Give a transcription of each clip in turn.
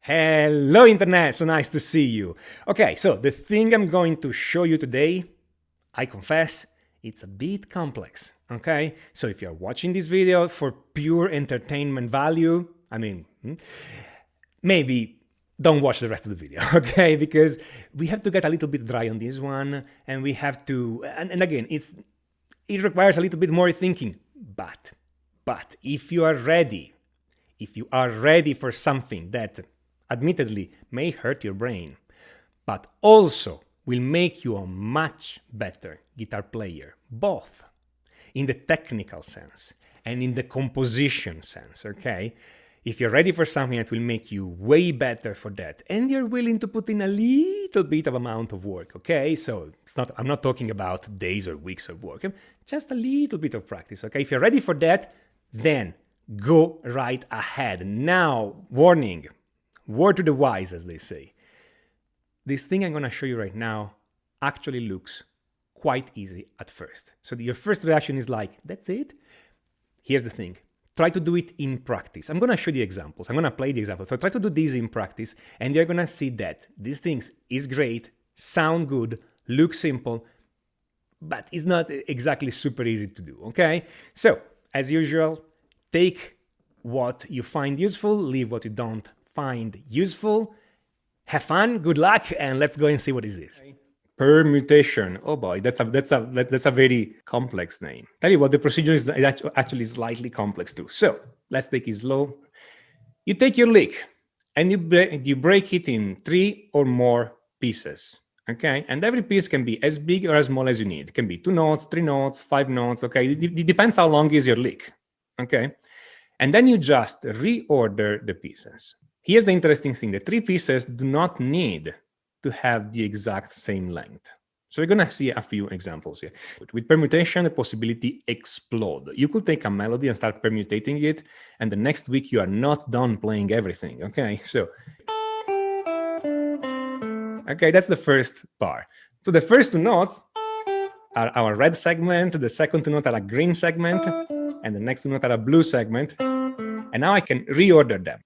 Hello Internet, so nice to see you. Okay, so the thing I'm going to show you today, I confess, it's a bit complex, okay? So if you're watching this video for pure entertainment value, maybe don't watch the rest of the video, okay? Because we have to get a little bit dry on this one, and we have to, and again, it requires a little bit more thinking, but if you are ready for something that admittedly may hurt your brain, but also will make you a much better guitar player, both in the technical sense and in the composition sense, okay? If you're ready for something that will make you way better for that, and you're willing to put in a little bit of amount of work, okay? So I'm not talking about days or weeks of work, just a little bit of practice, okay? If you're ready for that, then go right ahead. Now, warning, word to the wise, as they say. This thing I'm going to show you right now actually looks quite easy at first. So your first reaction is like, that's it? Here's the thing. Try to do it in practice. I'm going to show the examples. I'm going to play the examples. So try to do this in practice, and you're going to see that these things is great, sound good, look simple, but it's not exactly super easy to do, okay? So, as usual, take what you find useful, leave what you don't find useful. Have fun, good luck, and let's go and see what is this. Permutation. Oh boy, that's a very complex name. Tell you what, the procedure is actually slightly complex too. So let's take it slow. You take your lick and you break it in 3 or more pieces. Okay, and every piece can be as big or as small as you need. It can be 2 notes, 3 notes, 5 notes. Okay, it depends how long is your lick. Okay, and then you just reorder the pieces. Here's the interesting thing. The 3 pieces do not need to have the exact same length. So we're going to see a few examples here. With permutation, the possibility explode. You could take a melody and start permutating it, and the next week you are not done playing everything, okay? So, okay, that's the first bar. So the first 2 notes are our red segment, the second 2 notes are a green segment, and the next 2 notes are a blue segment. And now I can reorder them.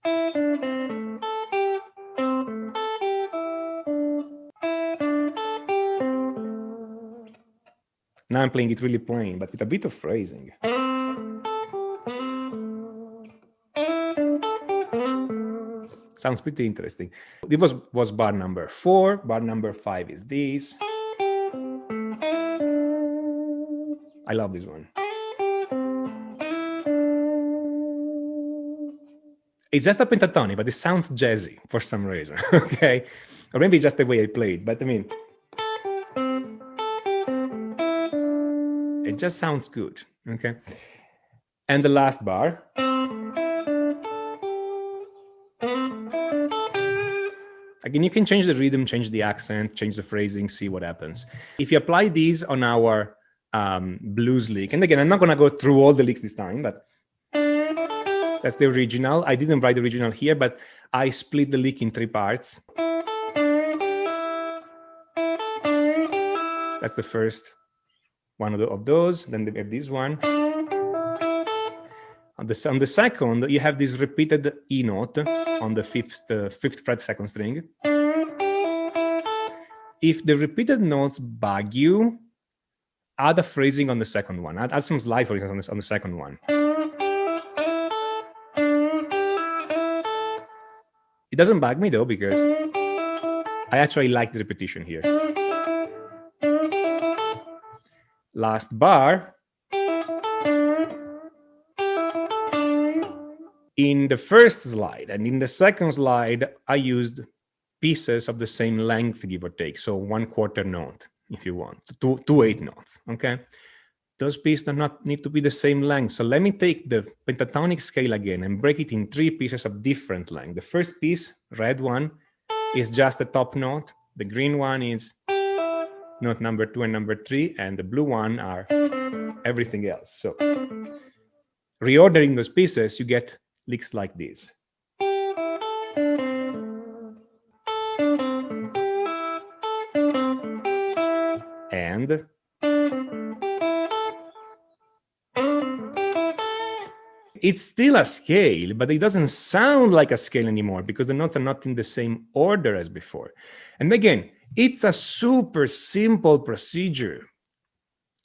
Now I'm playing it really plain, but with a bit of phrasing. Sounds pretty interesting. This was bar number 4. Bar number 5 is this. I love this one. It's just a pentatonic, but it sounds jazzy for some reason, okay? Or maybe just the way I play it, but I mean, it just sounds good, okay? And the last bar. Again, you can change the rhythm, change the accent, change the phrasing, see what happens. If you apply these on our blues lick, and again, I'm not gonna go through all the licks this time, but that's the original. I didn't write the original here, but I split the lick in 3 parts. That's the first one of those. Then we have this one. On the second, you have this repeated E note on the fifth fret second string. If the repeated notes bug you, add a phrasing on the second one. Add some slide, for instance, on the second one. It doesn't bug me though, because I actually like the repetition here. Last bar. In the first slide and in the second slide, I used pieces of the same length, give or take. So 1/4 note, if you want, 2 8 notes, okay? Those pieces do not need to be the same length. So let me take the pentatonic scale again and break it in 3 pieces of different length. The first piece, red one, is just the top note. The green one is note number 2 and number 3, and the blue one are everything else. So reordering those pieces, you get licks like this. And It's still a scale, but it doesn't sound like a scale anymore because the notes are not in the same order as before. And again, it's a super simple procedure.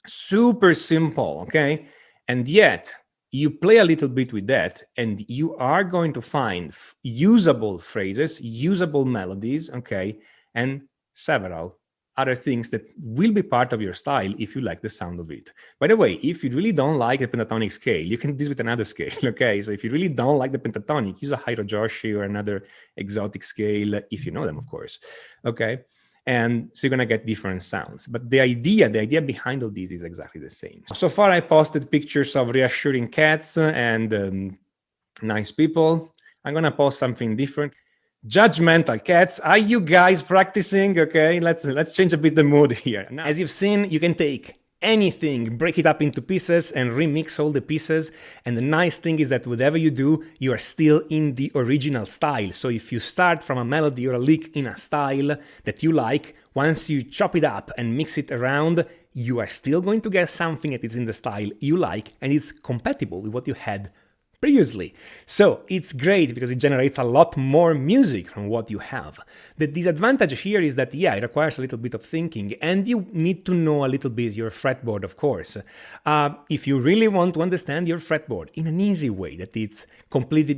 Super simple, okay? And yet, you play a little bit with that, and you are going to find usable phrases, usable melodies, okay? And several other things that will be part of your style if you like the sound of it. By the way, if you really don't like the pentatonic scale, you can do this with another scale, okay? So if you really don't like the pentatonic, use a Hairojoshi or another exotic scale, if you know them, of course, okay? And so you're gonna get different sounds. But the idea behind all these is exactly the same. So far, I posted pictures of reassuring cats and nice people. I'm gonna post something different. Judgmental cats. Are you guys practicing? Okay, let's change a bit the mood here. Now, as you've seen, you can take anything, break it up into pieces and remix all the pieces. And the nice thing is that whatever you do, you are still in the original style. So if you start from a melody or a lick in a style that you like, once you chop it up and mix it around, you are still going to get something that is in the style you like and it's compatible with what you had previously. So it's great because it generates a lot more music from what you have. The disadvantage here is that, yeah, it requires a little bit of thinking and you need to know a little bit your fretboard, of course. If you really want to understand your fretboard in an easy way, that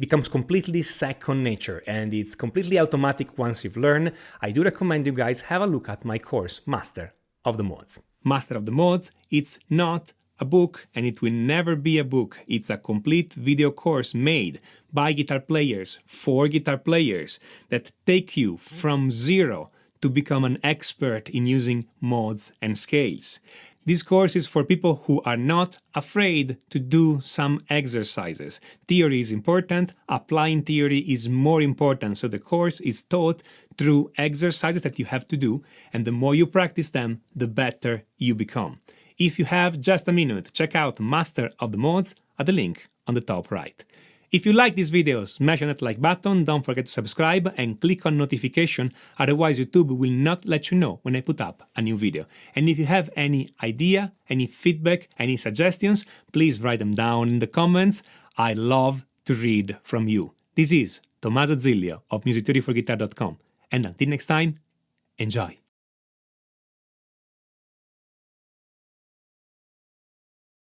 becomes completely second nature and it's completely automatic once you've learned, I do recommend you guys have a look at my course, Master of the Modes. Master of the Modes, it's not a book, and it will never be a book. It's a complete video course made by guitar players, for guitar players, that take you from zero to become an expert in using modes and scales. This course is for people who are not afraid to do some exercises. Theory is important, applying theory is more important, so the course is taught through exercises that you have to do, and the more you practice them, the better you become. If you have just a minute, check out Master of the Modes at the link on the top right. If you like this video, smash on that like button, don't forget to subscribe and click on notification, otherwise YouTube will not let you know when I put up a new video. And if you have any idea, any feedback, any suggestions, please write them down in the comments. I love to read from you. This is Tommaso Zilio of musictheoryforguitar.com, and until next time, enjoy!